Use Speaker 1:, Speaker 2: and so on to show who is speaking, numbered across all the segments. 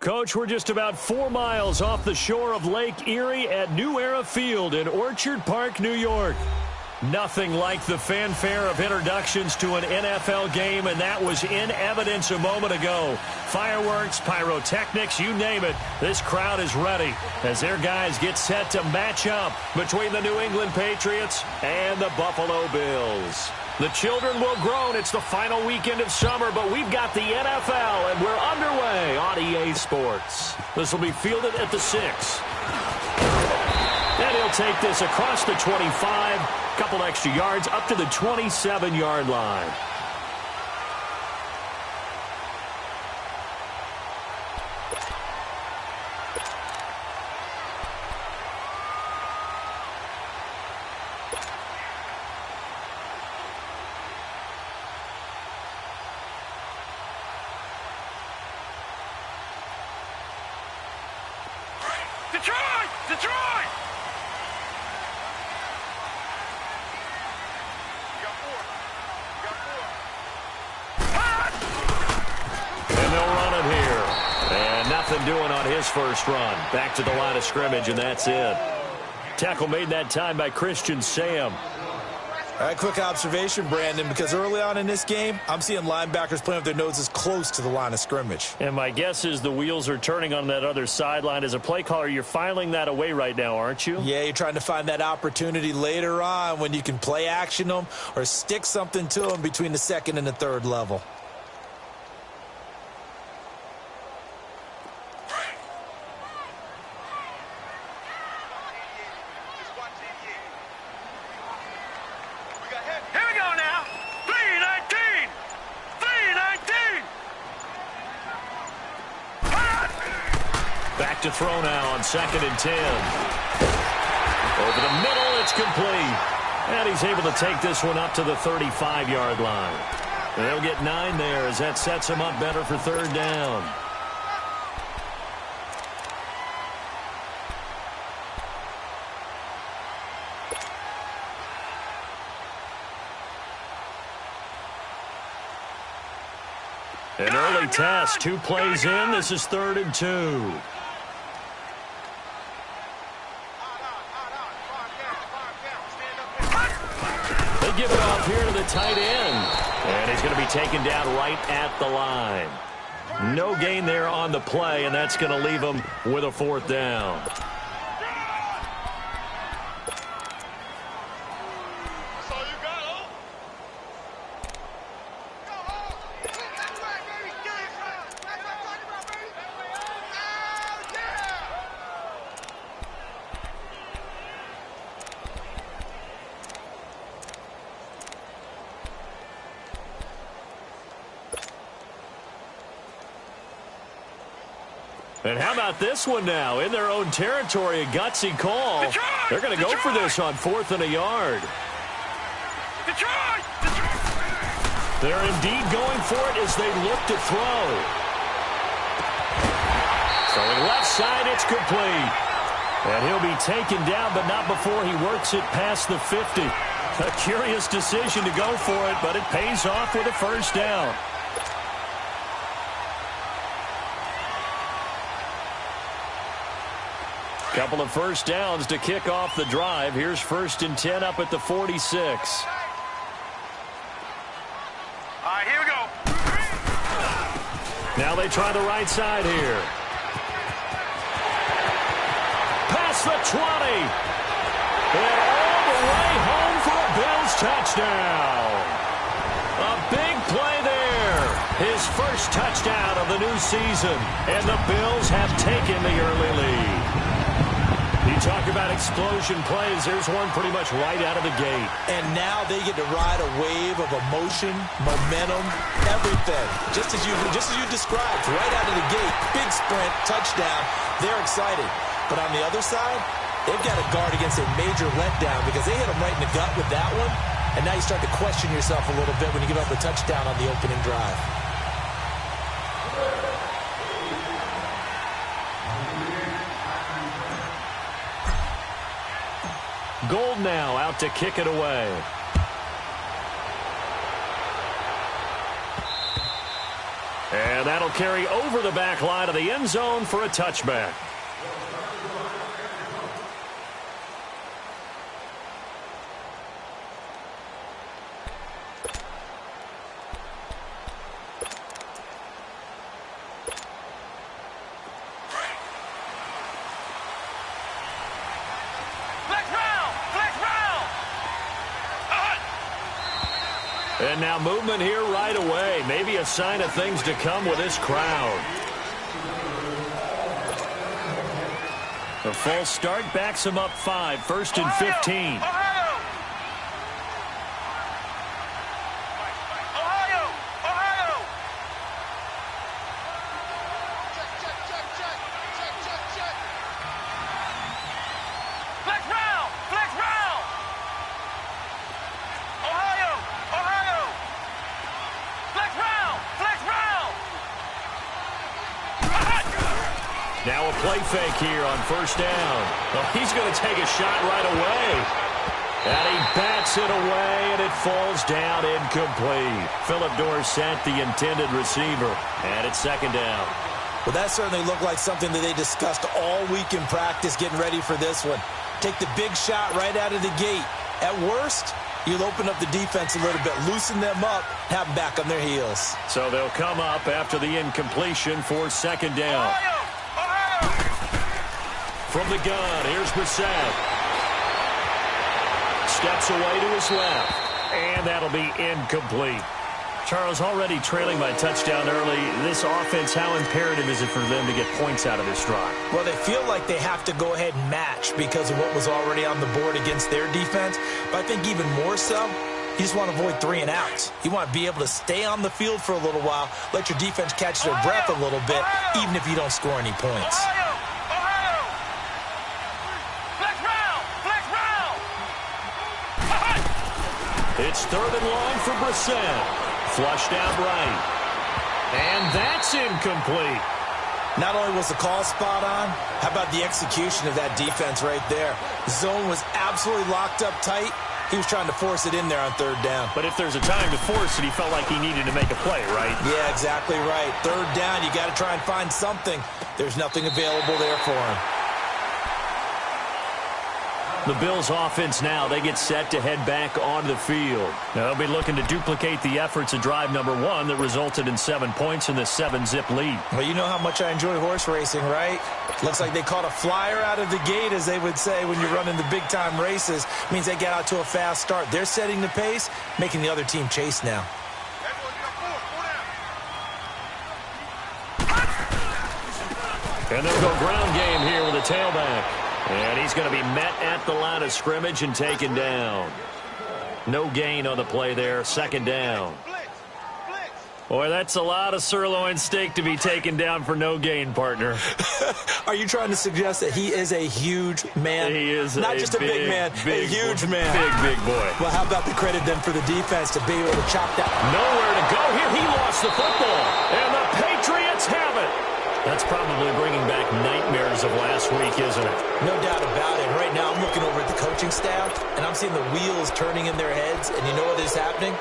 Speaker 1: Coach, we're just about 4 miles off the shore of Lake Erie at New Era Field in Orchard Park, New York. Nothing like the fanfare of introductions to an NFL game, and that was in evidence a moment ago. Fireworks, pyrotechnics, you name it. This crowd is ready as their guys get set to match up between the New England Patriots and the Buffalo Bills. The children will groan. It's the final weekend of summer, but we've got the NFL, and we're underway on EA Sports. This will be fielded at the 6. And he'll take this across the 25, couple extra yards up to the 27-yard line.
Speaker 2: Detroit! Detroit!
Speaker 1: And they'll run it here. And nothing doing on his first run. Back to the line of scrimmage, and that's it. Tackle made that time by Christian Sam.
Speaker 3: All right, quick observation, Brandon, because early on in this game, I'm seeing linebackers playing with their noses close to the line of scrimmage.
Speaker 1: And my guess is the wheels are turning on that other sideline. As a play caller, you're filing that away right now, aren't you?
Speaker 3: Yeah, you're trying to find that opportunity later on when you can play action them or stick something to them between the second and the third level.
Speaker 1: Back to throw now on 2nd and 10. Over the middle, it's complete. And he's able to take this one up to the 35-yard line. And they'll get 9 there as that sets him up better for 3rd down. An early test, 2 plays in. This is 3rd and 2. They give it off here to the tight end. And he's going to be taken down right at the line. No gain there on the play, and that's going to leave him with a 4th down. And how about this one now? In their own territory, a gutsy call.
Speaker 2: Detroit!
Speaker 1: They're going to go for this on 4th and a yard.
Speaker 2: Detroit!
Speaker 1: They're indeed going for it as they look to throw. Throwing left side, it's complete. And he'll be taken down, but not before he works it past the 50. A curious decision to go for it, but it pays off with a 1st down. Couple of 1st downs to kick off the drive. Here's 1st and 10 up at the 46.
Speaker 2: All right, here we go.
Speaker 1: Now they try the right side here. Past the 20. And all the way home for a Bills touchdown. A big play there. His first touchdown of the new season. And the Bills have taken the early lead. You talk about explosion plays. There's one pretty much right out of the gate.
Speaker 3: And now they get to ride a wave of emotion, momentum, everything. Just as you described, right out of the gate, big sprint, touchdown. They're excited. But on the other side, they've got to guard against a major letdown because they hit them right in the gut with that one. And now you start to question yourself a little bit when you give up a touchdown on the opening drive.
Speaker 1: Gold now out to kick it away. And that'll carry over the back line of the end zone for a touchback. And now movement here right away. Maybe a sign of things to come with this crowd. A false start backs him up 5, 1st and 15. Now a play fake here on 1st down. Well, he's going to take a shot right away. And he bats it away, and it falls down incomplete. Philip Dorsett, the intended receiver. And it's 2nd down.
Speaker 3: Well, that certainly looked like something that they discussed all week in practice getting ready for this one. Take the big shot right out of the gate. At worst, you'll open up the defense a little bit, loosen them up, have them back on their heels.
Speaker 1: So they'll come up after the incompletion for 2nd down. From the gun, here's Brissett. Steps away to his left, and that'll be incomplete. Charles, already trailing by touchdown early, this offense, how imperative is it for them to get points out of this drive?
Speaker 3: Well, they feel like they have to go ahead and match because of what was already on the board against their defense. But I think even more so, you just want to avoid 3 and outs. You want to be able to stay on the field for a little while, let your defense catch their breath a little bit, even if you don't score any points.
Speaker 1: It's 3rd and long for Brissett. Flushed out right. And that's incomplete.
Speaker 3: Not only was the call spot on, how about the execution of that defense right there? The zone was absolutely locked up tight. He was trying to force it in there on 3rd down.
Speaker 1: But if there's a time to force it, he felt like he needed to make a play, right?
Speaker 3: Yeah, exactly right. 3rd down, you got to try and find something. There's nothing available there for him.
Speaker 1: The Bills offense now, they get set to head back onto the field. Now, they'll be looking to duplicate the efforts of drive number 1 that resulted in 7 points in the 7-zip lead.
Speaker 3: Well, you know how much I enjoy horse racing, right? Looks like they caught a flyer out of the gate, as they would say when you're running the big-time races. It means they get out to a fast start. They're setting the pace, making the other team chase now.
Speaker 1: And they'll go ground game here with a tailback. And he's going to be met at the line of scrimmage and taken down. No gain on the play there, 2nd down. Boy, that's a lot of sirloin steak to be taken down for no gain, partner.
Speaker 3: Are you trying to suggest that he is a huge man?
Speaker 1: He is
Speaker 3: not just a big man, a huge man.
Speaker 1: Big boy.
Speaker 3: Well, how about the credit then for the defense to be able to chop that?
Speaker 1: Nowhere to go here. He lost the football. And the Patriots have it. That's probably bringing back nightmares of last week, isn't it?
Speaker 3: No doubt about it. Right now, I'm looking over at the coaching staff, and I'm seeing the wheels turning in their heads. And you know what is happening?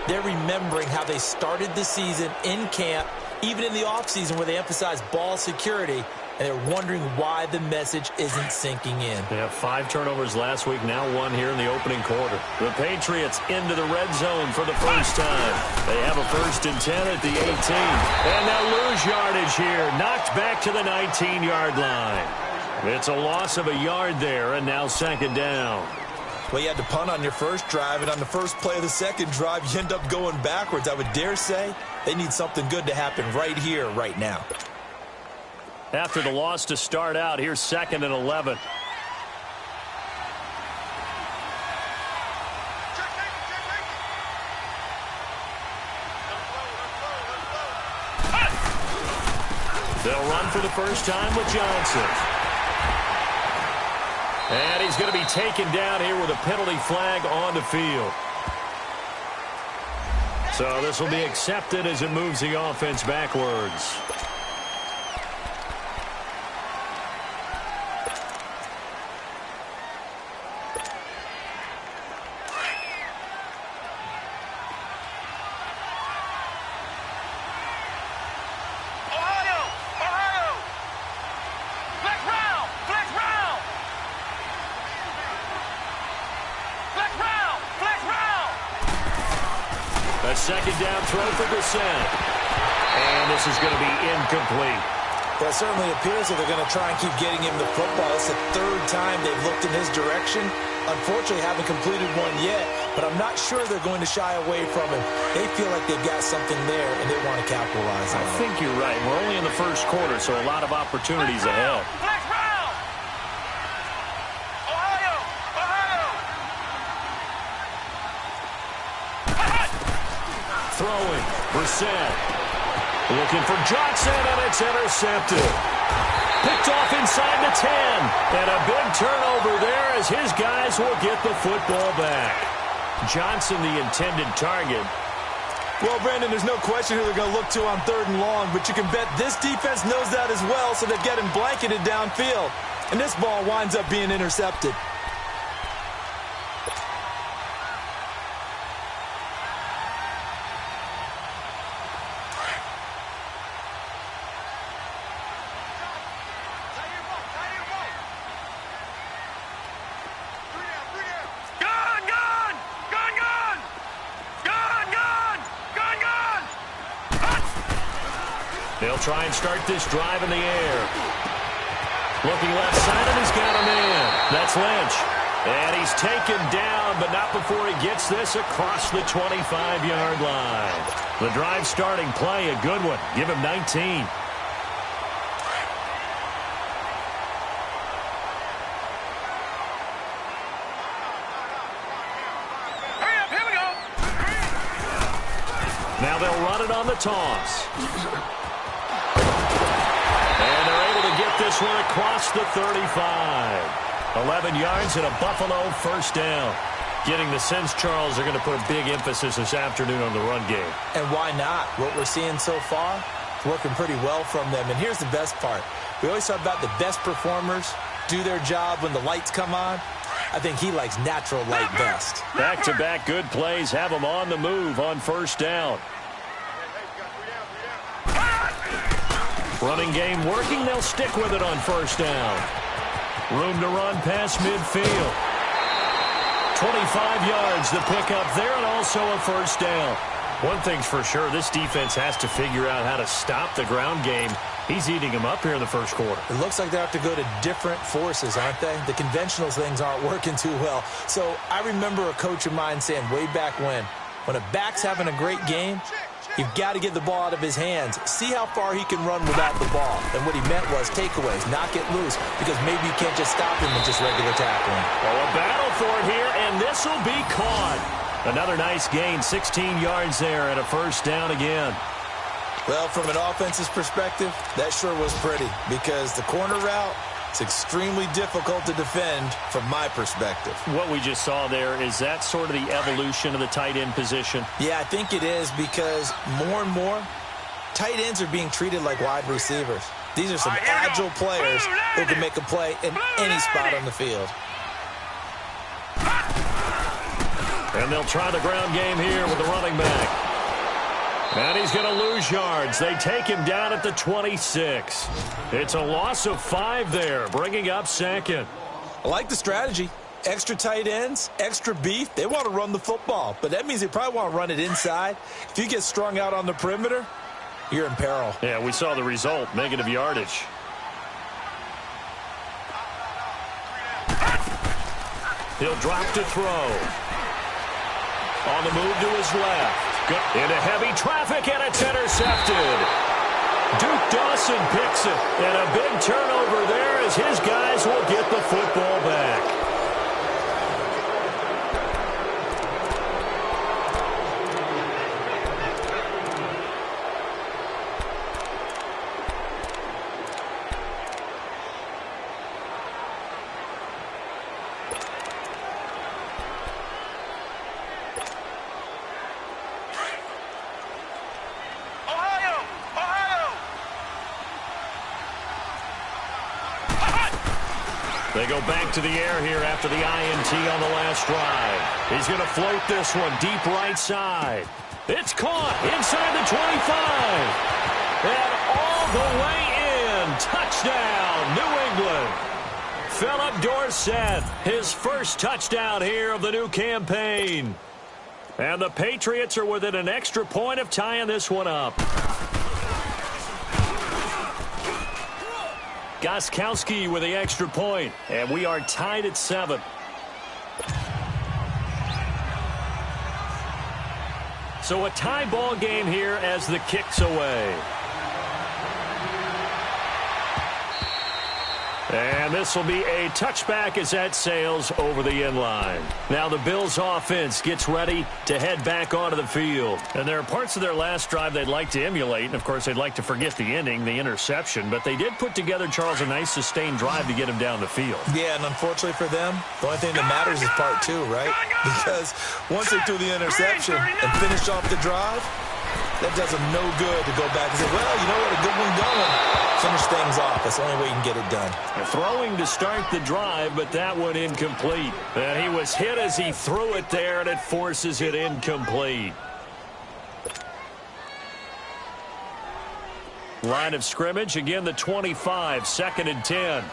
Speaker 3: They're remembering how they started the season in camp, even in the offseason where they emphasized ball security, and they're wondering why the message isn't sinking in.
Speaker 1: They have 5 turnovers last week, now 1 here in the opening quarter. The Patriots into the red zone for the first time. They have a 1st and 10 at the 18. And they'll lose yardage here, knocked back to the 19-yard line. It's a loss of a yard there, and now 2nd down.
Speaker 3: Well, you had to punt on your first drive, and on the first play of the second drive, you end up going backwards. I would dare say they need something good to happen right here, right now.
Speaker 1: After the loss to start out, here's 2nd and 11. They'll run for the first time with Johnson. And he's going to be taken down here with a penalty flag on the field. So this will be accepted as it moves the offense backwards. second down throw for Brissett. And this is going to be incomplete.
Speaker 3: Well, it certainly appears that they're going to try and keep getting him the football. It's the third time they've looked in his direction. Unfortunately, haven't completed one yet, but I'm not sure they're going to shy away from him. They feel like they've got something there, and they want to capitalize on it.
Speaker 1: I think you're right. We're only in the first quarter, so a lot of opportunities ahead.
Speaker 2: Next round! Ohio!
Speaker 1: Throwing. Brissett. Looking for Johnson, and it's intercepted. Picked off inside the 10. And a big turnover there as his guys will get the football back. Johnson, the intended target.
Speaker 3: Well, Brandon, there's no question who they're going to look to on 3rd and long, but you can bet this defense knows that as well, so they're getting blanketed downfield. And this ball winds up being intercepted.
Speaker 1: They'll try and start this drive in the air. Looking left side, and he's got him in. That's Lynch. And he's taken down, but not before he gets this across the 25-yard line. The drive starting play, a good one. Give him 19.
Speaker 2: Here we go.
Speaker 1: Now they'll run it on the toss. And they're able to get this one across the 35. 11 yards and a Buffalo first down. Getting the sense, Charles, they're going to put a big emphasis this afternoon on the run game.
Speaker 3: And why not? What we're seeing so far, it's working pretty well from them. And here's the best part. We always talk about the best performers do their job when the lights come on. I think he likes natural light best.
Speaker 1: Back-to-back good plays have him on the move on first down. Running game working. They'll stick with it on first down. Room to run past midfield. 25 yards the pickup there, and also a first down. One thing's for sure, this defense has to figure out how to stop the ground game. He's eating them up here in the first quarter.
Speaker 3: It looks like they have to go to different forces, aren't they? The conventional things aren't working too well. So I remember a coach of mine saying way back when a back's having a great game, you've got to get the ball out of his hands. See how far he can run without the ball. And what he meant was takeaways, knock it loose, because maybe you can't just stop him with just regular tackling.
Speaker 1: Oh, a battle for it here, and this will be caught. Another nice gain, 16 yards there, and a first down again.
Speaker 3: Well, from an offense's perspective, that sure was pretty, because the corner route, it's extremely difficult to defend from my perspective.
Speaker 1: What we just saw there, is that sort of the evolution of the tight end position?
Speaker 3: Yeah, I think it is, because more and more, tight ends are being treated like wide receivers. These are some agile players who can make a play in any spot on the field.
Speaker 1: And they'll try the ground game here with the running back. And he's going to lose yards. They take him down at the 26. It's a loss of 5 there, bringing up second.
Speaker 3: I like the strategy. Extra tight ends, extra beef. They want to run the football, but that means they probably want to run it inside. If you get strung out on the perimeter, you're in peril.
Speaker 1: Yeah, we saw the result, negative yardage. He'll drop to throw. On the move to his left. Into heavy traffic, and it's intercepted. Duke Dawson picks it, and a big turnover there as his guys will get the football back. They go back to the air here after the INT on the last drive. He's going to float this one deep right side. It's caught inside the 25. And all the way in. Touchdown, New England. Philip Dorsett, his first touchdown here of the new campaign. And the Patriots are within an extra point of tying this one up. Gostkowski with the extra point, and we are tied at 7. So a tie ball game here as the kick's away. And this will be a touchback as that sails over the end line. Now the Bills offense gets ready to head back onto the field. And there are parts of their last drive they'd like to emulate. And, of course, they'd like to forget the ending, the interception. But they did put together, Charles, a nice sustained drive to get him down the field.
Speaker 3: Yeah, and unfortunately for them, the only thing that matters is part 2, right? Because once they threw the interception and finished off the drive, that does them no good to go back and say, well, you know what, a good one going. Finish things off. That's the only way you can get it done.
Speaker 1: Throwing to start the drive, but that one incomplete. And he was hit as he threw it there, and it forces it incomplete. Line of scrimmage, again the 25, 2nd and 10.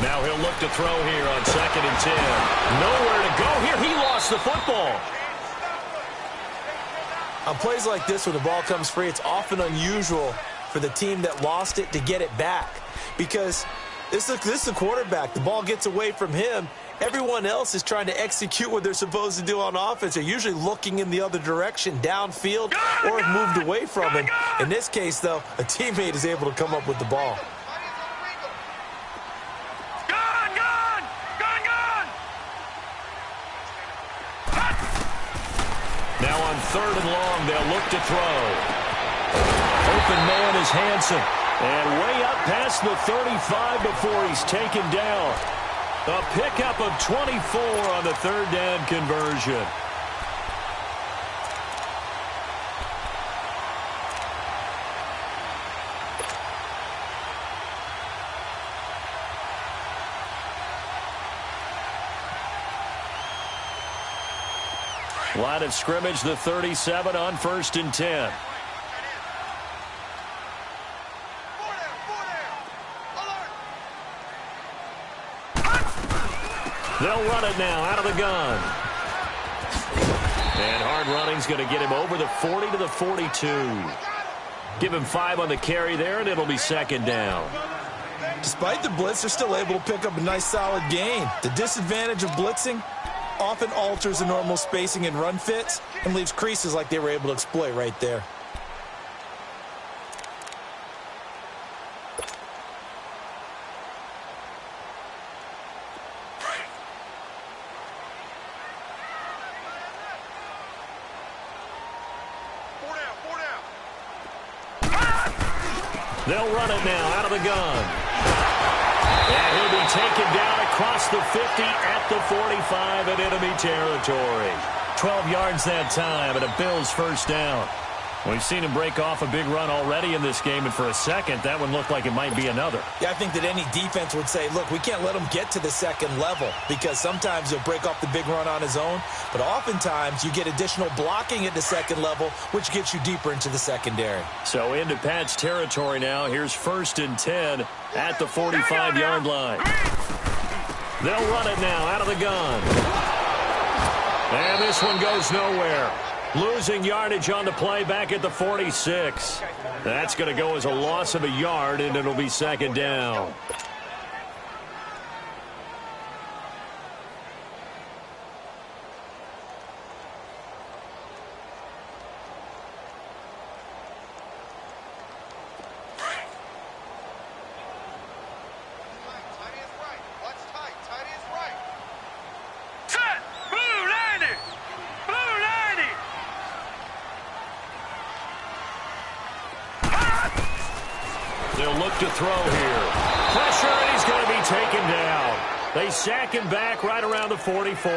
Speaker 1: Now he'll look to throw here on 2nd and 10. Nowhere to go here. He lost the football.
Speaker 3: On plays like this where the ball comes free, it's often unusual for the team that lost it to get it back. Because this is a quarterback. The ball gets away from him. Everyone else is trying to execute what they're supposed to do on offense. They're usually looking in the other direction, downfield, or have moved away from him. In this case, though, a teammate is able to come up with the ball.
Speaker 1: Now on 3rd and long, they'll look to throw. Open man is Hansen. And way up past the 35 before he's taken down. A pickup of 24 on the 3rd down conversion. Line of scrimmage, the 37 on 1st and 10. They'll run it now out of the gun. And hard running's going to get him over the 40 to the 42. Give him 5 on the carry there, and it'll be 2nd down.
Speaker 3: Despite the blitz, they're still able to pick up a nice solid gain. The disadvantage of blitzing often alters the normal spacing and run fits and leaves creases like they were able to exploit right there.
Speaker 1: They'll run it now out of the gun. And he'll be taken down across the 50 at the 45 in enemy territory. 12 yards that time and a Bills 1st down. We've seen him break off a big run already in this game, and for a second, that one looked like it might be another.
Speaker 3: Yeah, I think that any defense would say, look, we can't let him get to the 2nd level because sometimes he'll break off the big run on his own, but oftentimes you get additional blocking at the 2nd level, which gets you deeper into the secondary.
Speaker 1: So into Pat's territory now. Here's 1st and 10 at the 45-yard line. They'll run it now out of the gun. And this one goes nowhere. Losing yardage on the play back at the 46. That's going to go as a loss of a yard, and it'll be 2nd down. They'll look to throw here. Pressure, and he's going to be taken down. They sack him back right around the 44.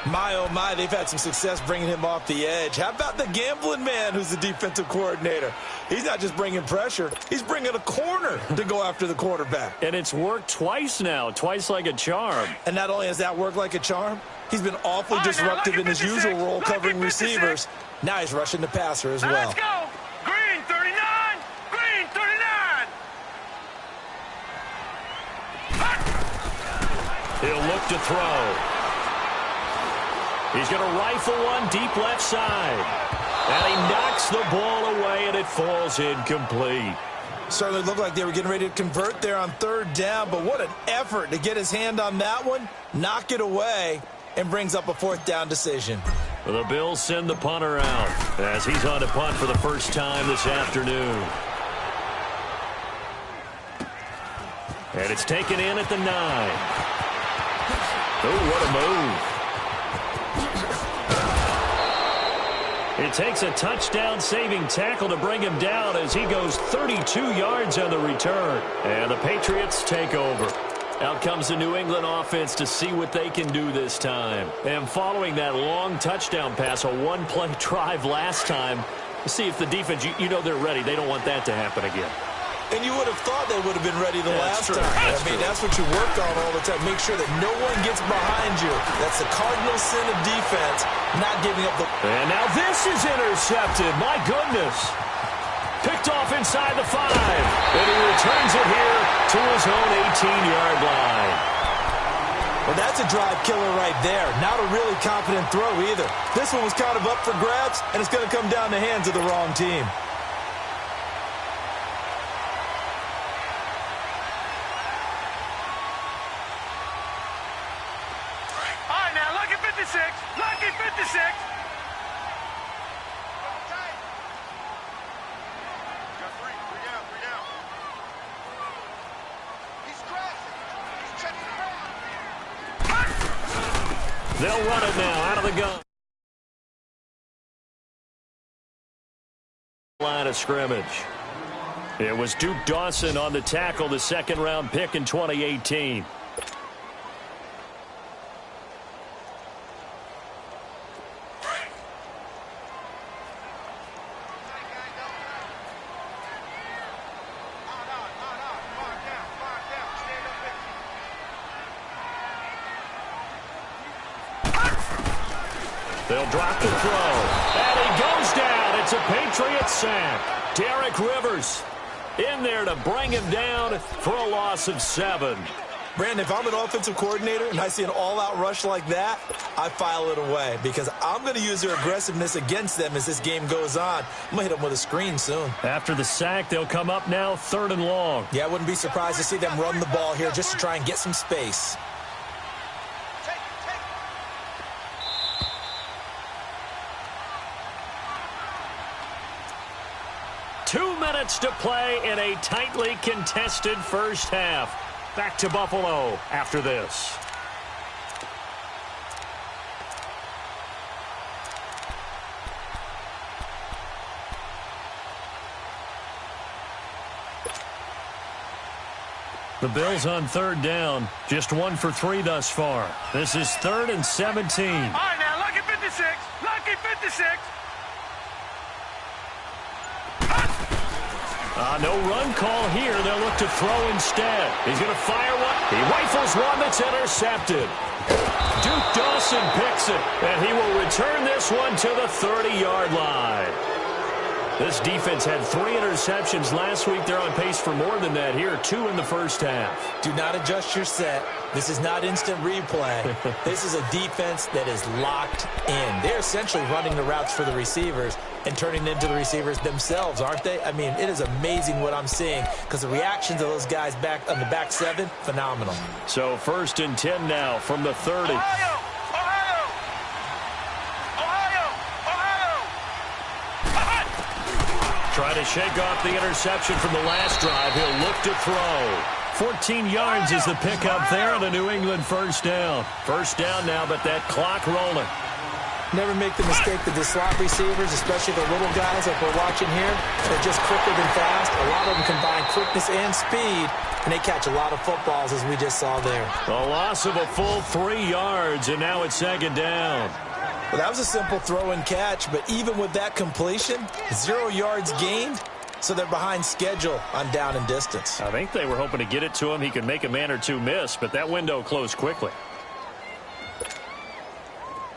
Speaker 3: My, oh my, they've had some success bringing him off the edge. How about the gambling man who's the defensive coordinator? He's not just bringing pressure. He's bringing a corner to go after the quarterback.
Speaker 1: And it's worked twice now, twice like a charm.
Speaker 3: And not only has that worked like a charm, he's been awfully disruptive in his usual role covering receivers. Now he's rushing the passer as well.
Speaker 2: Let's go. Green 39. Green 39.
Speaker 1: to throw. He's going to rifle one deep left side. And he knocks the ball away, and it falls incomplete.
Speaker 3: Certainly looked like they were getting ready to convert there on third down, but what an effort to get his hand on that one, knock it away, and brings up a fourth down decision.
Speaker 1: The Bills send the punter out as he's on to punt for the first time this afternoon. And it's taken in at the 9. Oh, what a move. It takes a touchdown-saving tackle to bring him down as he goes 32 yards on the return. And the Patriots take over. Out comes the New England offense to see what they can do this time. And following that long touchdown pass, a one-play drive last time, see if the defense, you know they're ready. They don't want that to happen again.
Speaker 3: And you would have thought they would have been ready the last time. That's what you work on all the time. Make sure that no one gets behind you. That's the cardinal sin of defense, not giving up the...
Speaker 1: And now this is intercepted. My goodness. Picked off inside the 5. And he returns it here to his own 18-yard line.
Speaker 3: Well, that's a drive killer right there. Not a really confident throw either. This one was kind of up for grabs, and it's going to come down the hands of the wrong team.
Speaker 2: Lucky 56.
Speaker 1: They'll run it now out of the gun. Line of scrimmage. It was Duke Dawson on the tackle, the second-round pick in 2018. They'll drop the throw. And he goes down. It's a Patriots sack. Derek Rivers in there to bring him down for a loss of 7.
Speaker 3: Brandon, if I'm an offensive coordinator and I see an all-out rush like that, I file it away because I'm going to use their aggressiveness against them as this game goes on. I'm going to hit them with a screen soon.
Speaker 1: After the sack, they'll come up now 3rd and long.
Speaker 3: Yeah, I wouldn't be surprised to see them run the ball here just to try and get some space.
Speaker 1: 2 minutes to play in a tightly contested first half. Back to Buffalo after this. The Bills on 3rd down. Just 1 for 3 thus far. This is 3rd and 17.
Speaker 2: All right, now, lucky 56. Lucky 56.
Speaker 1: No run call here. They'll look to throw instead. He's going to fire one. He rifles one that's intercepted. Duke Dawson picks it, and he will return this one to the 30-yard line. This defense had 3 interceptions last week. They're on pace for more than that here, 2 in the first half.
Speaker 3: Do not adjust your set. This is not instant replay. This is a defense that is locked in. They're essentially running the routes for the receivers and turning into the receivers themselves, aren't they? I mean, it is amazing what I'm seeing because the reactions of those guys back on the back 7, phenomenal.
Speaker 1: So 1st and 10 now from the 30.
Speaker 2: Ohio!
Speaker 1: Try to shake off the interception from the last drive. He'll look to throw. 14 yards is the pickup there on a New England first down. First down now, but that clock rolling.
Speaker 3: Never make the mistake that the slot receivers, especially the little guys like we're watching here, they're just quicker than fast. A lot of them combine quickness and speed, and they catch a lot of footballs, as we just saw there.
Speaker 1: A loss of a full 3 yards, and now it's 2nd down.
Speaker 3: Well, that was a simple throw and catch, but even with that completion, 0 yards gained, so they're behind schedule on down and distance.
Speaker 1: I think they were hoping to get it to him. He could make a man or two miss, but that window closed quickly.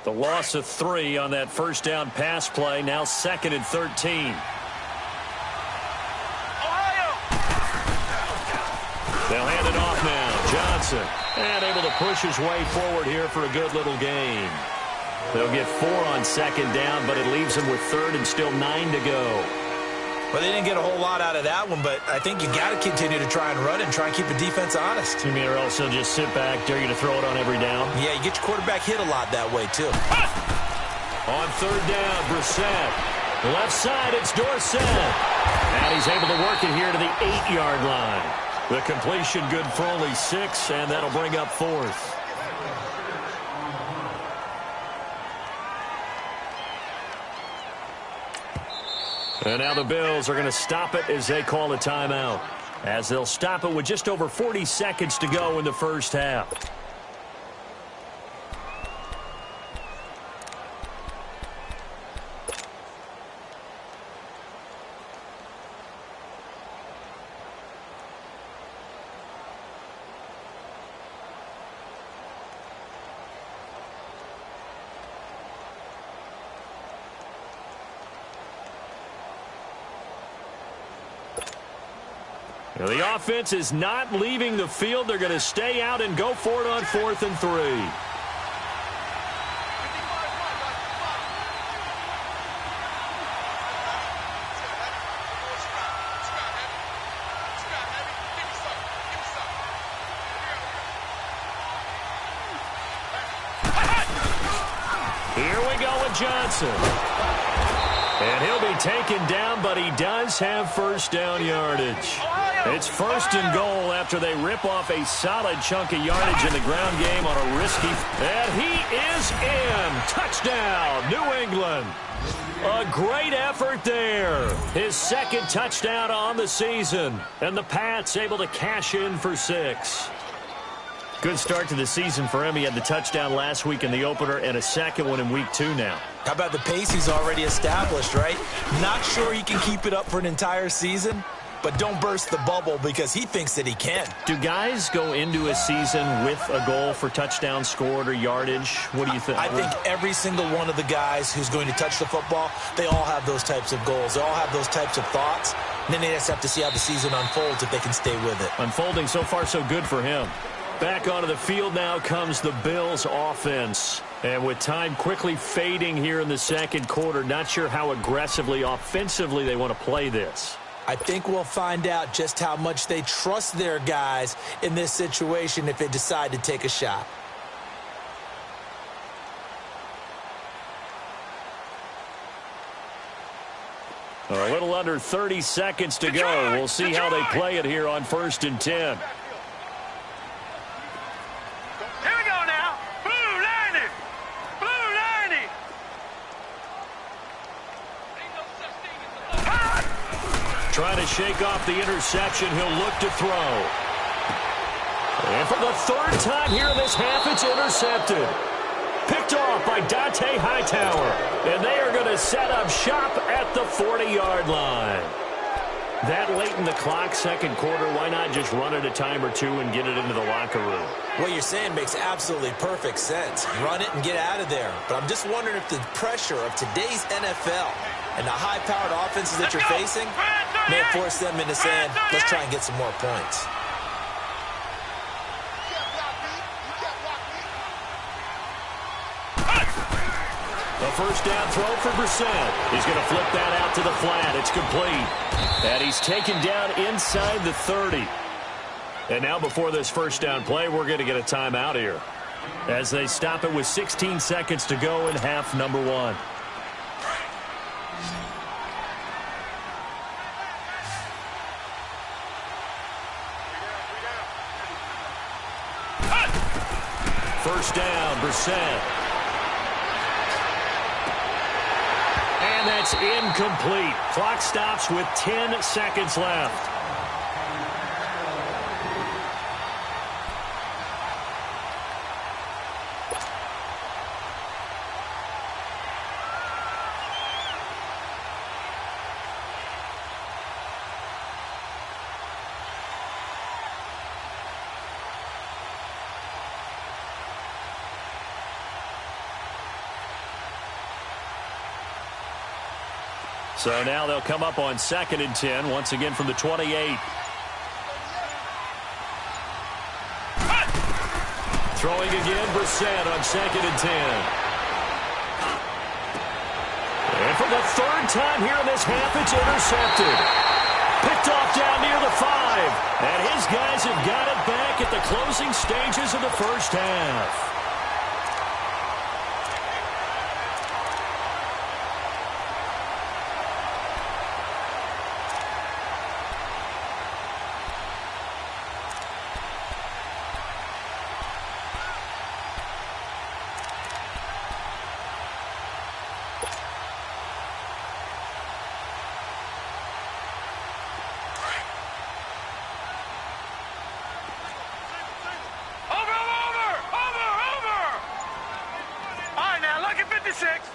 Speaker 1: The loss of 3 on that first down pass play, now 2nd and 13.
Speaker 2: Ohio!
Speaker 1: They'll hand it off now. John Johnson. And able to push his way forward here for a good little gain. They'll get 4 on second down, but it leaves them with third and still 9 to go.
Speaker 3: Well, they didn't get a whole lot out of that one, but I think you got to continue to try and run it and try and keep the defense honest.
Speaker 1: You mean or else they'll just sit back, dare you to throw it on every down?
Speaker 3: Yeah, you get your quarterback hit a lot that way, too.
Speaker 1: On third down, Brissett. Left side, it's Dorsett. And he's able to work it here to the 8-yard line. The completion good for only 6, and that'll bring up 4th. And now the Bills are going to stop it as they call a timeout. As they'll stop it with just over 40 seconds to go in the first half. Now the offense is not leaving the field. They're going to stay out and go for it on 4th and 3. Here we go with Johnson. And he'll be taken down, but he does have first down yardage. It's 1st and goal after they rip off a solid chunk of yardage in the ground game on a risky. And he is in. Touchdown, New England. A great effort there. His 2nd touchdown on the season. And the Pats able to cash in for 6. Good start to the season for him. He had the touchdown last week in the opener and a 2nd one in week 2 now.
Speaker 3: How about the pace he's already established, right? Not sure he can keep it up for an entire season, but don't burst the bubble because he thinks that he can.
Speaker 1: Do guys go into a season with a goal for touchdowns scored or yardage? What do you think?
Speaker 3: I think every single one of the guys who's going to touch the football, they all have those types of goals. They all have those types of thoughts. And then they just have to see how the season unfolds if they can stay with it.
Speaker 1: Unfolding so far so good for him. Back onto the field now comes the Bills offense. And with time quickly fading here in the 2nd quarter, not sure how aggressively, offensively they want to play this.
Speaker 3: I think we'll find out just how much they trust their guys in this situation if they decide to take a shot.
Speaker 1: A little under 30 seconds to go. We'll see how they play it here on 1st and 10. Trying to shake off the interception. He'll look to throw. And for the 3rd time here in this half, it's intercepted. Picked off by Dante Hightower. And they are going to set up shop at the 40-yard line. That late in the clock, 2nd quarter, why not just run it a time or 2 and get it into the locker room?
Speaker 3: What you're saying makes absolutely perfect sense. Run it and get out of there. But I'm just wondering if the pressure of today's NFL and the high-powered offenses that you're facing may force them into saying, let's try and get some more points.
Speaker 1: A first down throw for Brissett. He's going to flip that out to the flat. It's complete. And he's taken down inside the 30. And now before this first down play, we're going to get a timeout here as they stop it with 16 seconds to go in half number 1. First down, Brissett. And that's incomplete. Clock stops with 10 seconds left. So now they'll come up on 2nd and 10, once again from the 28. Throwing again, Brissett on 2nd and 10. And for the 3rd time here in this half, it's intercepted. Picked off down near the 5. And his guys have got it back at the closing stages of the first half.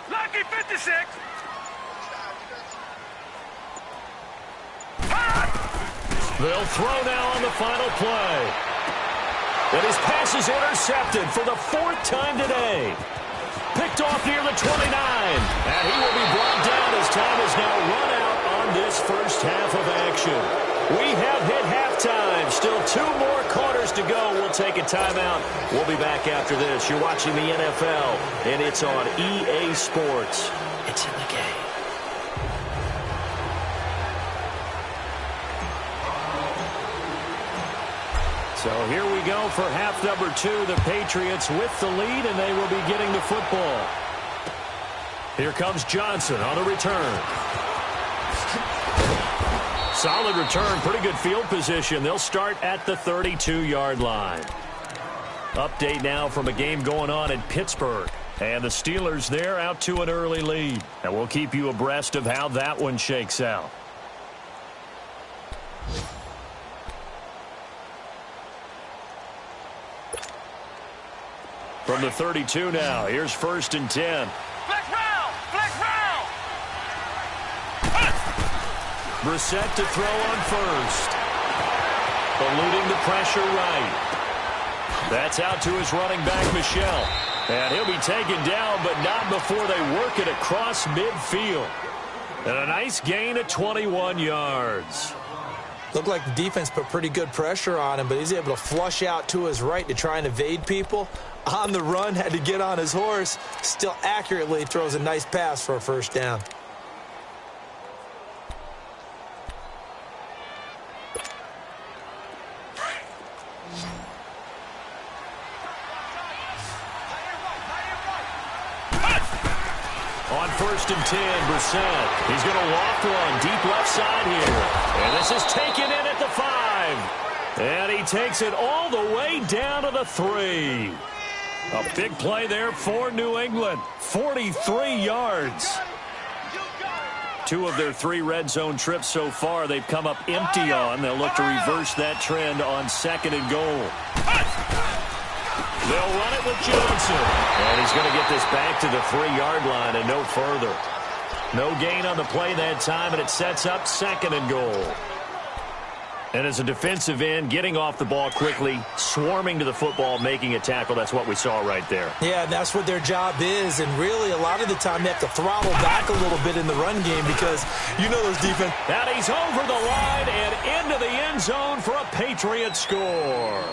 Speaker 2: Lucky 56.
Speaker 1: They'll throw now on the final play. And his pass is intercepted for the 4th time today. Picked off near the 29. And he will be brought down as time is now run out on this first half of action. We have hit halftime. Still 2 more quarters to go. We'll take a timeout. We'll be back after this. You're watching the NFL, and it's on EA Sports. It's in the game. So here we go for half number 2. The Patriots with the lead, and they will be getting the football. Here comes Johnson on the return. Solid return, pretty good field position. They'll start at the 32-yard line. Update now from a game going on in Pittsburgh. And the Steelers there out to an early lead. And we'll keep you abreast of how that one shakes out. From the 32 now, here's 1st and 10.
Speaker 2: Flex round! Flex round!
Speaker 1: Brissett to throw on 1st. Eluding the pressure right. That's out to his running back, Michel. And he'll be taken down, but not before they work it across midfield. And a nice gain of 21 yards.
Speaker 3: Looked like the defense put pretty good pressure on him, but he's able to flush out to his right to try and evade people. On the run, had to get on his horse. Still accurately throws a nice pass for a 1st down.
Speaker 1: On 1st and 10, Brissett. He's going to loft one deep left side here. And this is taken in at the 5. And he takes it all the way down to the 3. A big play there for New England. 43 yards. 2 of their 3 red zone trips so far they've come up empty on. They'll look to reverse that trend on 2nd and goal. They'll run it with Johnson. And he's going to get this back to the 3-yard line and no further. No gain on the play that time, and it sets up 2nd and goal. And as a defensive end, getting off the ball quickly, swarming to the football, making a tackle, that's what we saw right there.
Speaker 3: Yeah, and that's what their job is. And really, a lot of the time, they have to throttle back a little bit in the run game because you know those defense.
Speaker 1: And he's over the line and into the end zone for a Patriot score.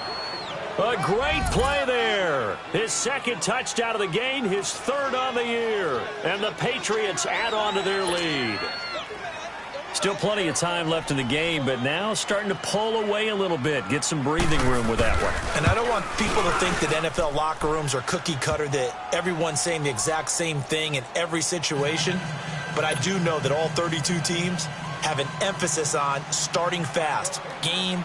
Speaker 1: A great play there. His 2nd touchdown of the game, his 3rd on the year. And the Patriots add on to their lead. Still plenty of time left in the game, but now starting to pull away a little bit. Get some breathing room with that one.
Speaker 3: And I don't want people to think that NFL locker rooms are cookie cutter, that everyone's saying the exact same thing in every situation. But I do know that all 32 teams have an emphasis on starting fast. Game,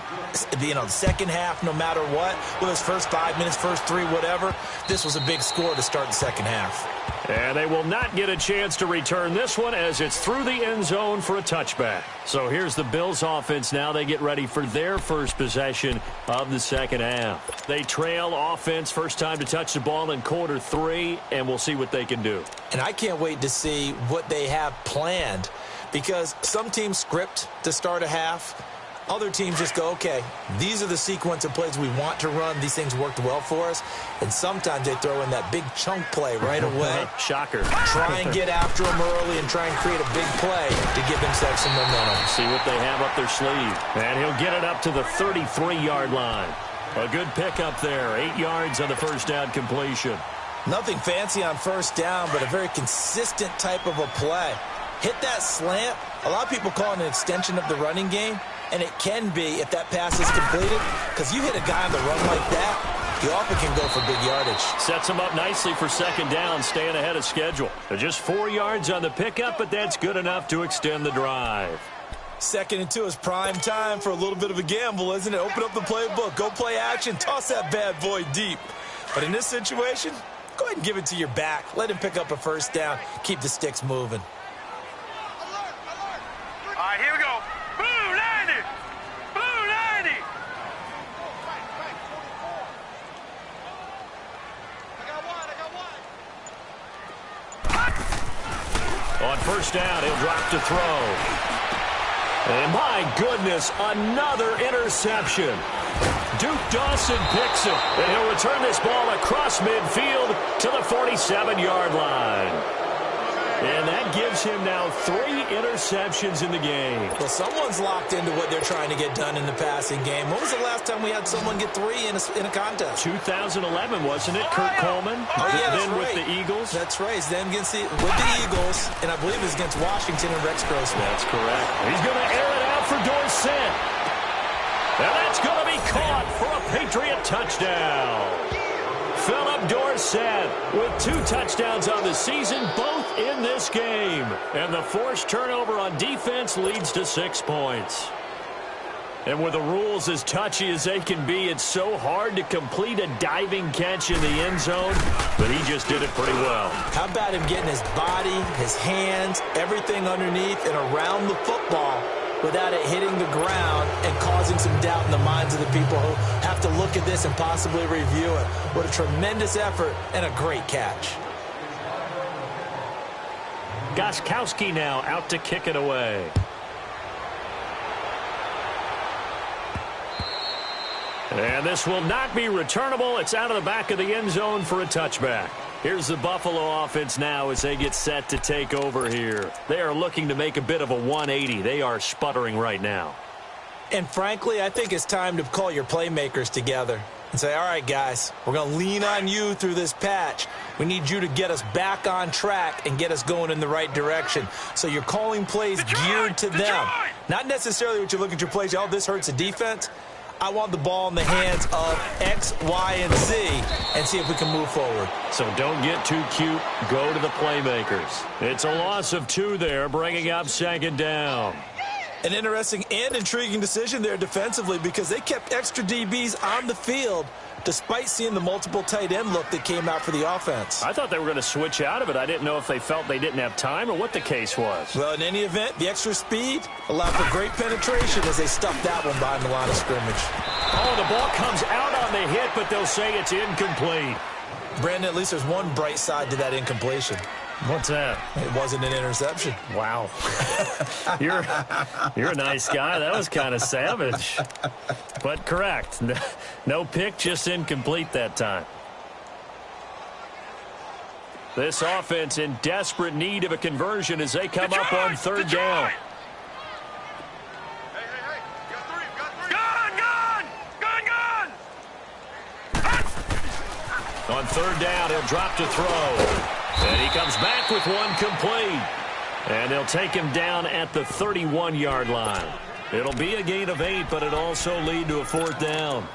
Speaker 3: the second half, no matter what. Whether it's first 5 minutes, first 3, whatever. This was a big score to start the second half.
Speaker 1: And they will not get a chance to return this one as it's through the end zone for a touchback. So here's the Bills offense now. They get ready for their first possession of the second half. They trail offense, first time to touch the ball in quarter 3, and we'll see what they can do.
Speaker 3: And I can't wait to see what they have planned, because some teams script to start a half. Other teams just go, okay, these are the sequence of plays we want to run. These things worked well for us. And sometimes they throw in that big chunk play right away.
Speaker 1: Shocker.
Speaker 3: Try and get after them early and try and create a big play to give themselves some momentum.
Speaker 1: See what they have up their sleeve. And he'll get it up to the 33-yard line. A good pickup there. 8 yards on the first down completion.
Speaker 3: Nothing fancy on first down, but a very consistent type of a play. Hit that slant. A lot of people call it an extension of the running game, and it can be if that pass is completed, because you hit a guy on the run like that, you often can go for big yardage.
Speaker 1: Sets him up nicely for second down, staying ahead of schedule. Just 4 yards on the pickup, but that's good enough to extend the drive.
Speaker 3: 2nd and 2 is prime time for a little bit of a gamble, isn't it? Open up the playbook, go play action, toss that bad boy deep. But in this situation, go ahead and give it to your back. Let him pick up a first down. Keep the sticks moving.
Speaker 2: All right, here we go. Blue 90. Blue 90.
Speaker 1: On first down, he'll drop to throw. And my goodness, another interception. Duke Dawson picks it, and he'll return this ball across midfield to the 47-yard line. And that gives him now 3 interceptions in the game.
Speaker 3: Well, someone's locked into what they're trying to get done in the passing game. When was the last time we had someone get 3 in a contest?
Speaker 1: 2011, wasn't it? Kurt Coleman?
Speaker 3: Oh, yeah,
Speaker 1: then
Speaker 3: right.
Speaker 1: with the Eagles?
Speaker 3: That's right. Then with the Eagles, and I believe it was against Washington and Rex Grossman.
Speaker 1: That's correct. He's going to air it out for Dorsett. And that's going to be caught for a Patriot touchdown. Philip Dorsett with 2 touchdowns on the season, both in this game. And the forced turnover on defense leads to 6 points. And with the rules as touchy as they can be, it's so hard to complete a diving catch in the end zone, but he just did it pretty well.
Speaker 3: How about him getting his body, his hands, everything underneath and around the football without it hitting the ground and causing some doubt in the minds of the people who have to look at this and possibly review it. What a tremendous effort and a great catch.
Speaker 1: Gostkowski now out to kick it away. And this will not be returnable. It's out of the back of the end zone for a touchback. Here's the Buffalo offense now as they get set to take over here. They are looking to make a bit of a 180. They are sputtering right now.
Speaker 3: And frankly, I think it's time to call your playmakers together and say, all right, guys, we're going to lean on you through this patch. We need you to get us back on track and get us going in the right direction. So you're calling plays geared to them. Not necessarily what you look at your plays, oh, this hurts the defense. I want the ball in the hands of X, Y, and Z and see if we can move forward.
Speaker 1: So don't get too cute. Go to the playmakers. It's a loss of 2 there, bringing up second down.
Speaker 3: An interesting and intriguing decision there defensively because they kept extra DBs on the field despite seeing the multiple tight end look that came out for the offense.
Speaker 1: I thought they were going to switch out of it. I didn't know if they felt they didn't have time or what the case was.
Speaker 3: Well, in any event, the extra speed allowed for great penetration as they stuffed that one behind the line of scrimmage.
Speaker 1: Oh, the ball comes out on the hit, but they'll say it's incomplete.
Speaker 3: Brandon, at least there's one bright side to that incompletion.
Speaker 1: What's that?
Speaker 3: It wasn't an interception.
Speaker 1: Wow. You're a nice guy. That was kind of savage. But correct. No pick, just incomplete that time. This offense in desperate need of a conversion as they come up on third down. On third down, he'll drop to throw. And he comes back with one complete. And they'll take him down at the 31-yard line. It'll be a gain of 8, but it'll also lead to a 4th down.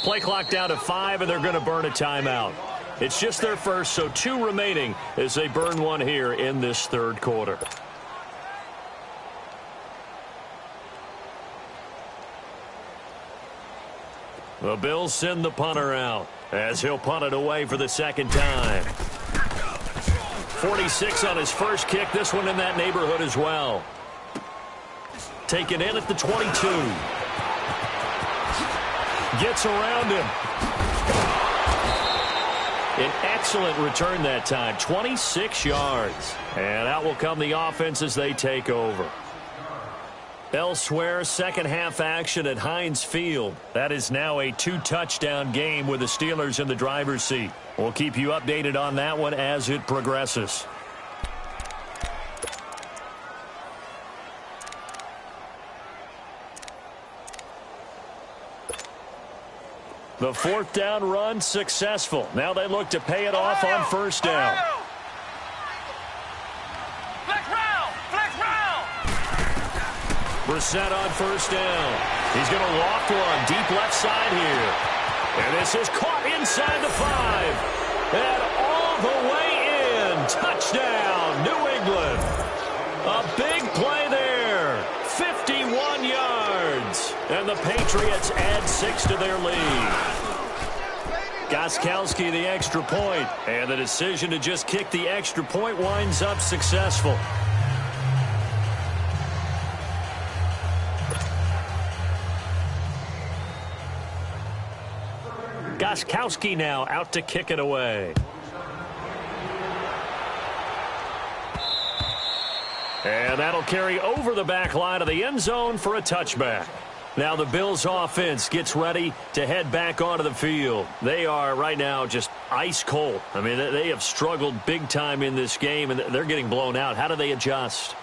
Speaker 1: Play clock down to 5, and they're going to burn a timeout. It's just their first, so 2 remaining as they burn one here in this third quarter. The Bills send the punter out as he'll punt it away for the second time. 46 on his first kick, this one in that neighborhood as well. Taken in at the 22. gets around him. An excellent return that time, 26 yards. And out will come the offense as they take over. Elsewhere, second half action at Heinz Field. That is now a 2-touchdown game with the Steelers in the driver's seat. We'll keep you updated on that one as it progresses. The fourth down run successful. Now they look to pay it off on first down. Brissett on first down. He's going to loft one deep left side here. And this is caught inside the 5. And all the way in. Touchdown, New England. A big play there. 51 yards. And the Patriots add 6 to their lead. Gostkowski the extra point. And the decision to just kick the extra point winds up successful. Gostkowski now out to kick it away. And that'll carry over the back line of the end zone for a touchback. Now the Bills offense gets ready to head back onto the field. They are right now just ice cold. I mean, they have struggled big time in this game, and they're getting blown out. How do they adjust?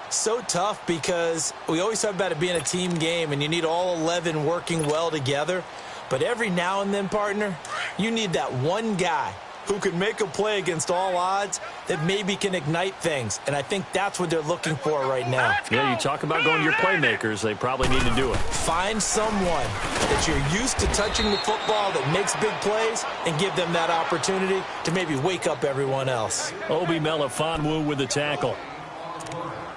Speaker 3: So tough because we always talk about it being a team game, and you need all 11 working well together. But every now and then, partner, you need that one guy who can make a play against all odds that maybe can ignite things. And I think that's what they're looking for right now.
Speaker 1: Yeah, you talk about going to your playmakers. They probably need to do it.
Speaker 3: Find someone that you're used to touching the football that makes big plays and give them that opportunity to maybe wake up everyone else.
Speaker 1: Obi Melifonwu with the tackle.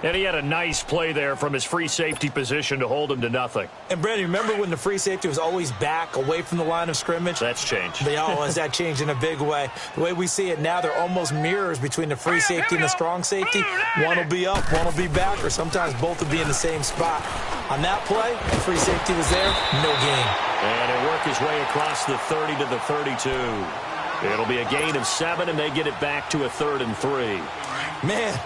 Speaker 1: And he had a nice play there from his free safety position to hold him to nothing.
Speaker 3: And, Brandon, remember when the free safety was always back away from the line of scrimmage?
Speaker 1: That's changed.
Speaker 3: Has that changed in a big way? The way we see it now, they're almost mirrors between the free safety and the strong safety. One will be up, one will be back, or sometimes both will be in the same spot. On that play, the free safety was there, no gain.
Speaker 1: And he'll work his way across the 30 to the 32. It'll be a gain of 7, and they get it back to a 3rd and 3.
Speaker 3: Man,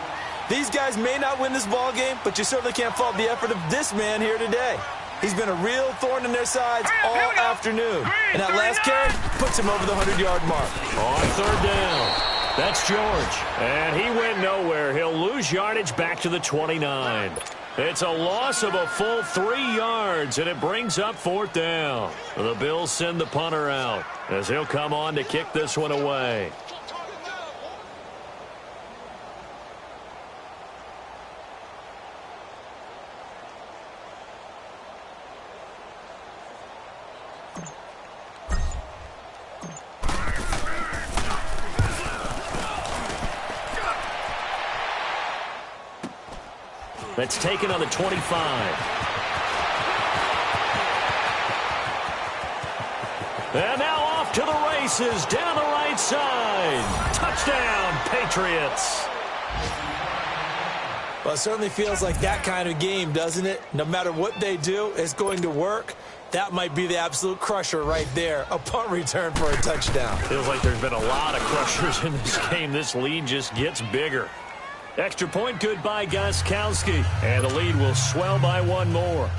Speaker 3: these guys may not win this ball game, but you certainly can't fault the effort of this man here today. He's been a real thorn in their sides all afternoon. And that last carry puts him over the 100-yard mark.
Speaker 1: On 3rd down, that's George. And he went nowhere. He'll lose yardage back to the 29. It's a loss of a full 3 yards, and it brings up 4th down. The Bills send the punter out as he'll come on to kick this one away. That's taken on the 25. And now off to the races down the right side. Touchdown, Patriots.
Speaker 3: Well, it certainly feels like that kind of game, doesn't it? No matter what they do, it's going to work. That might be the absolute crusher right there. A punt return for a touchdown.
Speaker 1: Feels like there's been a lot of crushers in this game. This lead just gets bigger. Extra point good by Gostkowski. And the lead will swell by 1 more.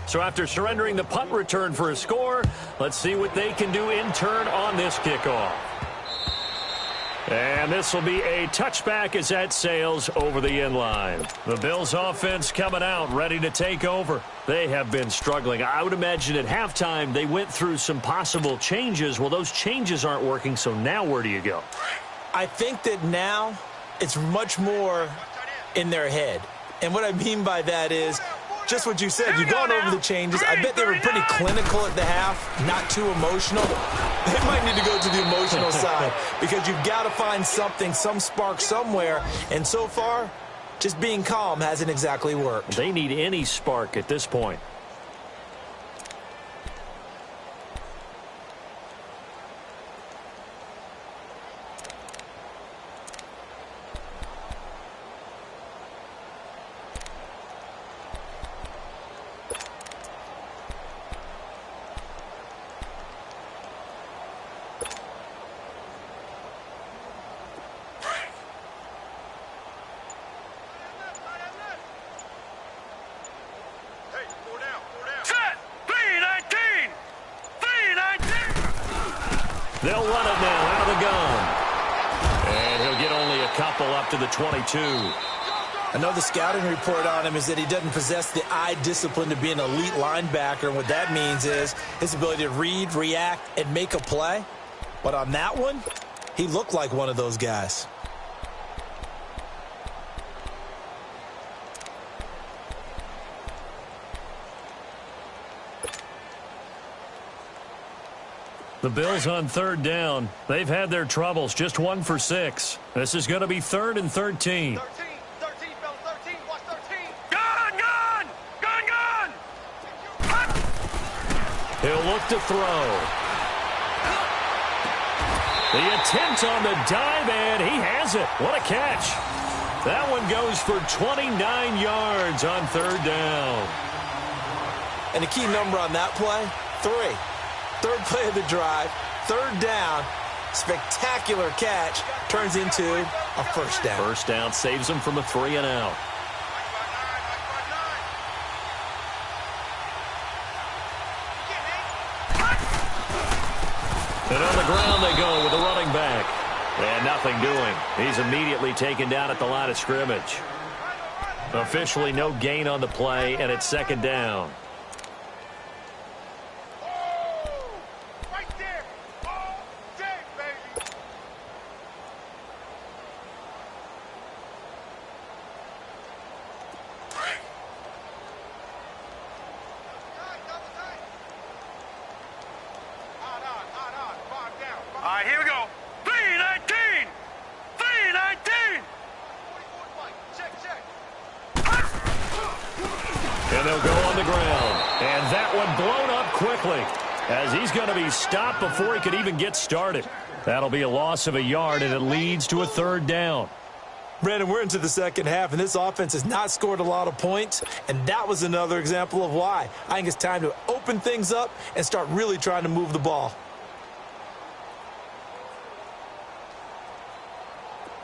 Speaker 1: So after surrendering the punt return for a score, let's see what they can do in turn on this kickoff. And this will be a touchback as that sails over the end line. The Bills offense coming out, ready to take over. They have been struggling. I would imagine at halftime they went through some possible changes. Well, those changes aren't working, so now where do you go?
Speaker 3: I think that now it's much more in their head. And what I mean by that is just what you said. You've gone over the changes. I bet they were pretty clinical at the half, not too emotional. They might need to go to the emotional side because you've got to find something, some spark somewhere. And so far, just being calm hasn't exactly worked.
Speaker 1: They need any spark at this point. They'll run it now out of the gun. And he'll get only a couple up to the 22.
Speaker 3: I know the scouting report on him is that he doesn't possess the eye discipline to be an elite linebacker. And what that means is his ability to read, react, and make a play. But on that one, he looked like one of those guys.
Speaker 1: The Bills on third down. They've had their troubles, just 1 for 6. This is going to be 3rd and 13.
Speaker 2: 13, fellas, 13, watch 13. Gun!
Speaker 1: He'll look to throw. The attempt on the dive, and he has it. What a catch. That one goes for 29 yards on 3rd down.
Speaker 3: And the key number on that play, 3. 3rd play of the drive, 3rd down, spectacular catch, turns into a 1st down.
Speaker 1: 1st down saves him from a 3 and out. And on the ground they go with the running back. And nothing doing. He's immediately taken down at the line of scrimmage. Officially no gain on the play, and it's 2nd down.
Speaker 2: All right, here we go. 319! 319! Check.
Speaker 1: And they'll go on the ground. And that one blown up quickly as he's going to be stopped before he could even get started. That'll be a loss of a yard, and it leads to a 3rd down.
Speaker 3: Brandon, we're into the 2nd half, and this offense has not scored a lot of points, and that was another example of why. I think it's time to open things up and start really trying to move the ball.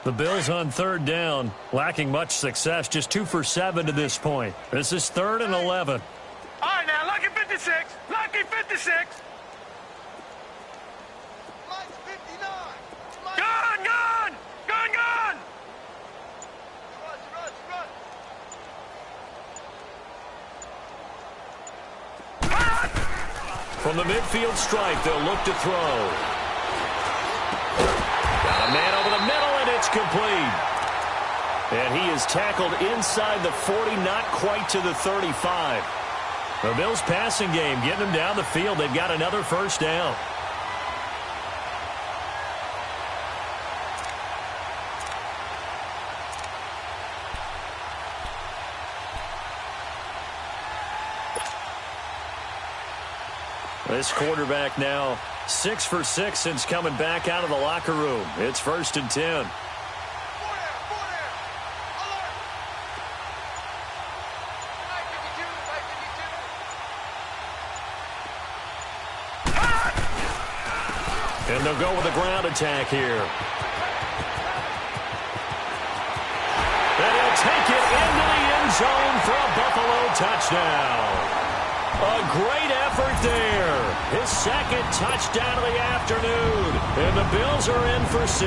Speaker 1: The Bills on 3rd down, lacking much success, just 2 for 7 to this point. This is 3rd and 11.
Speaker 2: All right, now, lucky 56. Lucky 56. Mine's 59. Gun! Run!
Speaker 1: From the midfield stripe, they'll look to throw. Got a man over the middle, and it's complete. And he is tackled inside the 40, not quite to the 35. The Bills' passing game getting them down the field. They've got another 1st down. This quarterback now 6 for 6 since coming back out of the locker room. It's 1st and 10. And they'll go with a ground attack here. And he'll take it into the end zone for a Buffalo touchdown. A great effort there. His 2nd touchdown of the afternoon. And the Bills are in for 6.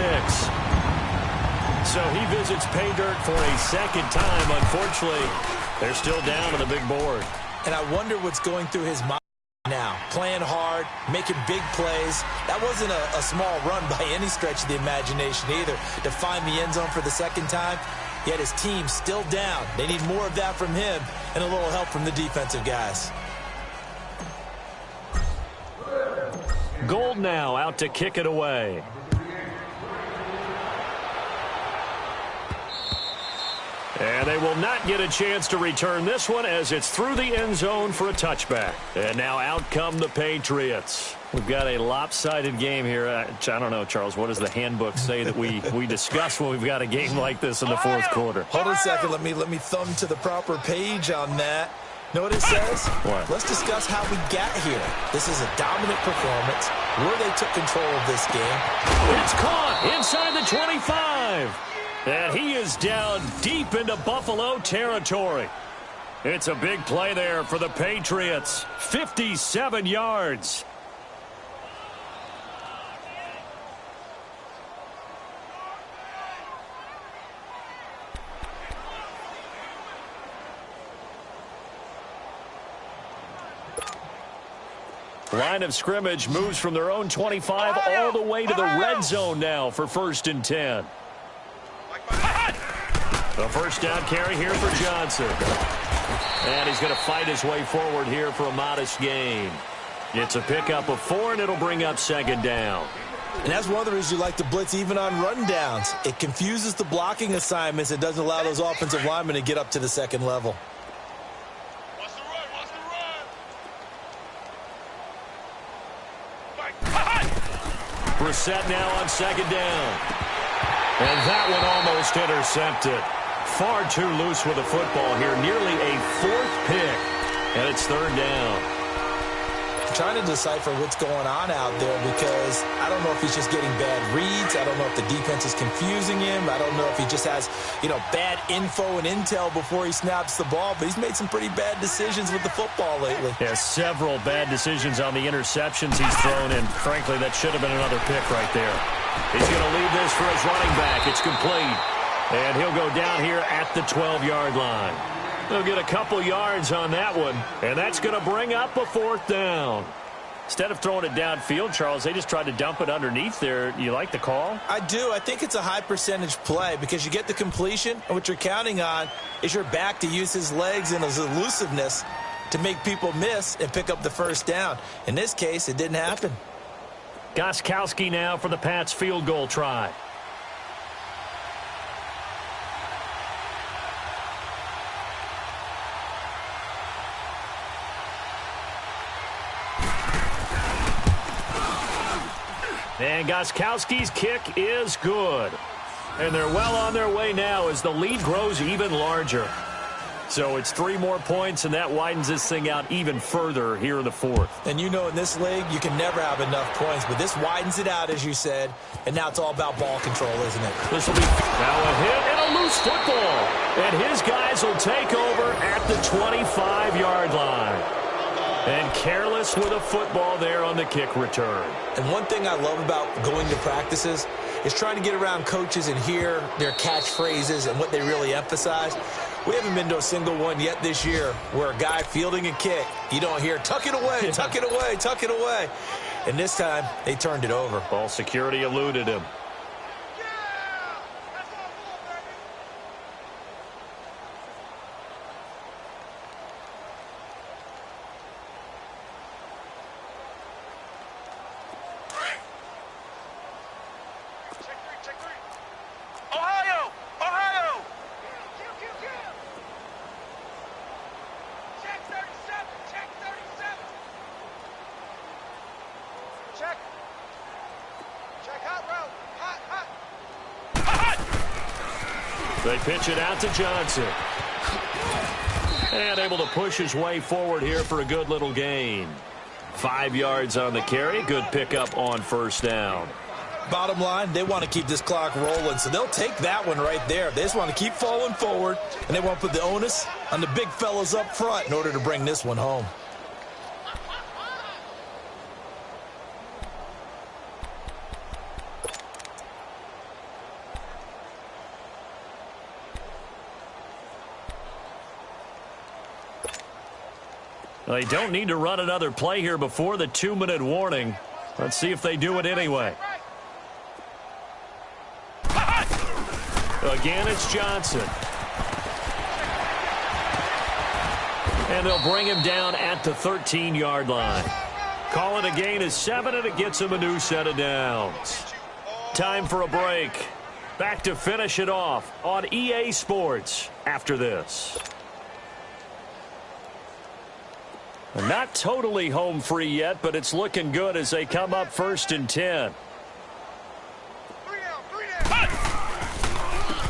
Speaker 1: So he visits pay dirt for a 2nd time. Unfortunately, they're still down on the big board.
Speaker 3: And I wonder what's going through his mind now. Playing hard, making big plays. That wasn't a small run by any stretch of the imagination either. To find the end zone for the 2nd time, yet his team still down. They need more of that from him and a little help from the defensive guys.
Speaker 1: Gold now out to kick it away. And they will not get a chance to return this one as it's through the end zone for a touchback. And now out come the Patriots. We've got a lopsided game here. I don't know, Charles, what does the handbook say that we discuss when we've got a game like this in the 4th quarter?
Speaker 3: Hold on a second. Let me thumb to the proper page on that. Know what it says?
Speaker 1: What?
Speaker 3: Let's discuss how we got here. This is a dominant performance where they took control of this game.
Speaker 1: It's caught inside the 25. And he is down deep into Buffalo territory. It's a big play there for the Patriots. 57 yards. Line of scrimmage moves from their own 25 all the way to the red zone now for 1st and 10. The first down carry here for Johnson. And he's going to fight his way forward here for a modest gain. It's a pickup of 4, and it'll bring up 2nd down.
Speaker 3: And that's one of the reasons you like to blitz even on run downs. It confuses the blocking assignments. It doesn't allow those offensive linemen to get up to the 2nd level.
Speaker 2: Watch the run, watch the run.
Speaker 1: Brissett now on 2nd down. And that one almost intercepted. Far too loose with the football here. Nearly a 4th pick. And it's 3rd down.
Speaker 3: I'm trying to decipher what's going on out there because I don't know if he's just getting bad reads. I don't know if the defense is confusing him. I don't know if he just has, bad info and intel before he snaps the ball. But he's made some pretty bad decisions with the football lately.
Speaker 1: Yeah, several bad decisions on the interceptions he's thrown, and frankly, that should have been another pick right there. He's going to leave this for his running back. It's complete. And he'll go down here at the 12-yard line. They'll get a couple yards on that one, and that's going to bring up a 4th down. Instead of throwing it downfield, Charles, they just tried to dump it underneath there. You like the call?
Speaker 3: I do. I think it's a high percentage play because you get the completion, and what you're counting on is your back to use his legs and his elusiveness to make people miss and pick up the 1st down. In this case, it didn't happen.
Speaker 1: Gostkowski now for the Pats field goal try. And Gostkowski's kick is good. And they're well on their way now as the lead grows even larger. So it's 3 more points, and that widens this thing out even further here in the 4th.
Speaker 3: And in this league, you can never have enough points, but this widens it out, as you said, and now it's all about ball control, isn't it?
Speaker 1: This will be now a hit and a loose football. And his guys will take over at the 25-yard line. And careless with a football there on the kick return.
Speaker 3: And one thing I love about going to practices is trying to get around coaches and hear their catchphrases and what they really emphasize. We haven't been to a single one yet this year where a guy fielding a kick, you don't hear, tuck it away, tuck it away, tuck it away. And this time, they turned it over.
Speaker 1: Ball security eluded him. They pitch it out to Johnson. And able to push his way forward here for a good little gain. 5 yards on the carry. Good pickup on 1st down.
Speaker 3: Bottom line, they want to keep this clock rolling, so they'll take that one right there. They just want to keep falling forward, and they want to put the onus on the big fellas up front in order to bring this one home.
Speaker 1: They don't need to run another play here before the 2-minute warning. Let's see if they do it anyway. Again, it's Johnson. And they'll bring him down at the 13-yard line. Call it a gain of 7, and it gets him a new set of downs. Time for a break. Back to finish it off on EA Sports after this. Not totally home free yet, but it's looking good as they come up 1st and 10.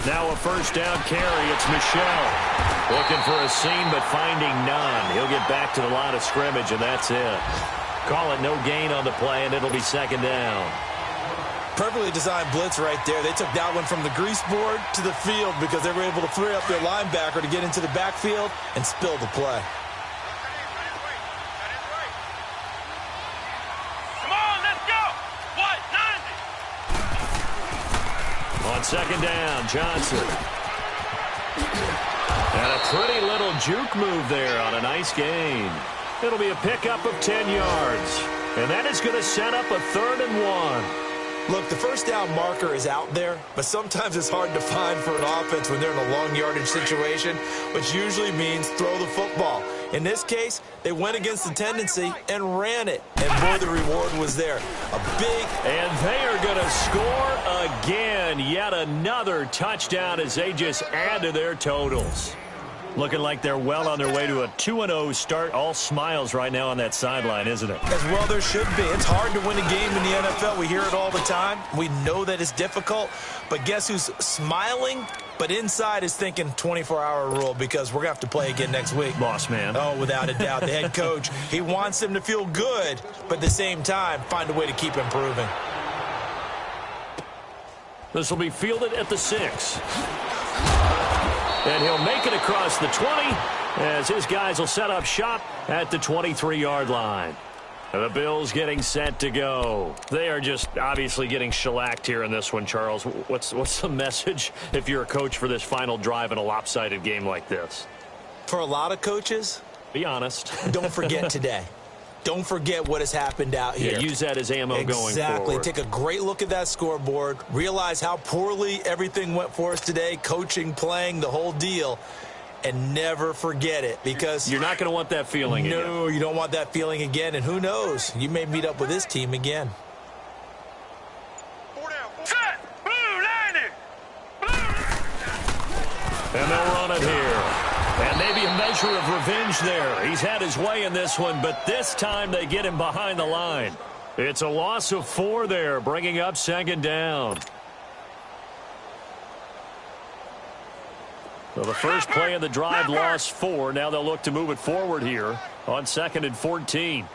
Speaker 1: Now a 1st down carry. It's Michel. Looking for a seam, but finding none. He'll get back to the line of scrimmage, and that's it. Call it no gain on the play, and it'll be 2nd down.
Speaker 3: Perfectly designed blitz right there. They took that one from the grease board to the field because they were able to free up their linebacker to get into the backfield and spill the play.
Speaker 1: On 2nd down, Johnson. And a pretty little juke move there on a nice gain. It'll be a pickup of 10 yards. And that is going to set up a 3rd and 1.
Speaker 3: Look, the first down marker is out there, but sometimes it's hard to find for an offense when they're in a long yardage situation, which usually means throw the football. In this case, they went against the tendency and ran it. And boy, the reward was there.
Speaker 1: And they are going to score again. Yet another touchdown as they just add to their totals. Looking like they're well on their way to a 2-0 start. All smiles right now on that sideline, isn't it?
Speaker 3: As well there should be. It's hard to win a game in the NFL. We hear it all the time. We know that it's difficult. But guess who's smiling? But inside is thinking 24-hour rule because we're going to have to play again next week.
Speaker 1: Boss man.
Speaker 3: Oh, without a doubt. The head coach, he wants them to feel good, but at the same time, find a way to keep improving.
Speaker 1: This will be fielded at the 6. And he'll make it across the 20 as his guys will set up shop at the 23-yard line. The Bills getting set to go. They are just obviously getting shellacked here in this one, Charles. What's the message if you're a coach for this final drive in a lopsided game like this?
Speaker 3: For a lot of coaches,
Speaker 1: be honest.
Speaker 3: Don't forget today. Don't forget what has happened out here.
Speaker 1: Yeah, use that as ammo going forward.
Speaker 3: Exactly. Take a great look at that scoreboard. Realize how poorly everything went for us today. Coaching, playing, the whole deal. And never forget it because
Speaker 1: you're not going to want that feeling again.
Speaker 3: No, you don't want that feeling again. And who knows? You may meet up with this team again.
Speaker 2: Set! Blue 90!
Speaker 1: And they'll run it here. And maybe a measure of revenge there. He's had his way in this one, but this time they get him behind the line. It's a loss of 4 there, bringing up 2nd down. So the first play of the drive lost 4. Now they'll look to move it forward here on 2nd and 14.
Speaker 2: Hey,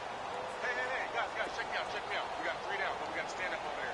Speaker 2: guys, check me out. We got 3 down, but we got to stand up over there.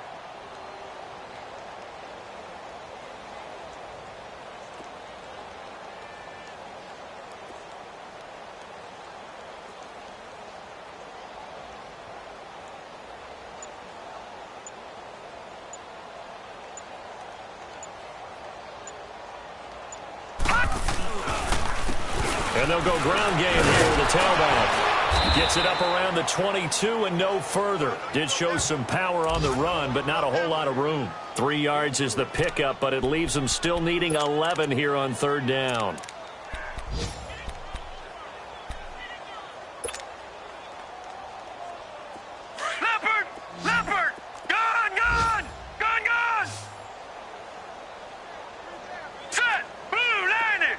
Speaker 1: And they'll go ground game here with the tailback. Gets it up around the 22 and no further. Did show some power on the run, but not a whole lot of room. 3 yards is the pickup, but it leaves them still needing 11 here on 3rd down.
Speaker 2: Leopard! Gone! Set! Blue 90!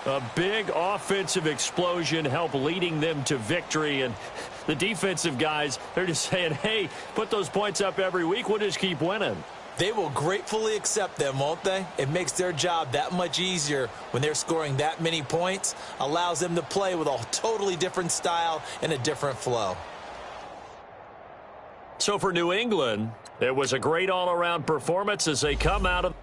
Speaker 1: A big offensive explosion helped leading them to victory. And the defensive guys, they're just saying, hey, put those points up every week. We'll just keep winning.
Speaker 3: They will gratefully accept them, won't they? It makes their job that much easier when they're scoring that many points. Allows them to play with a totally different style and a different flow.
Speaker 1: So for New England, it was a great all-around performance as they come out of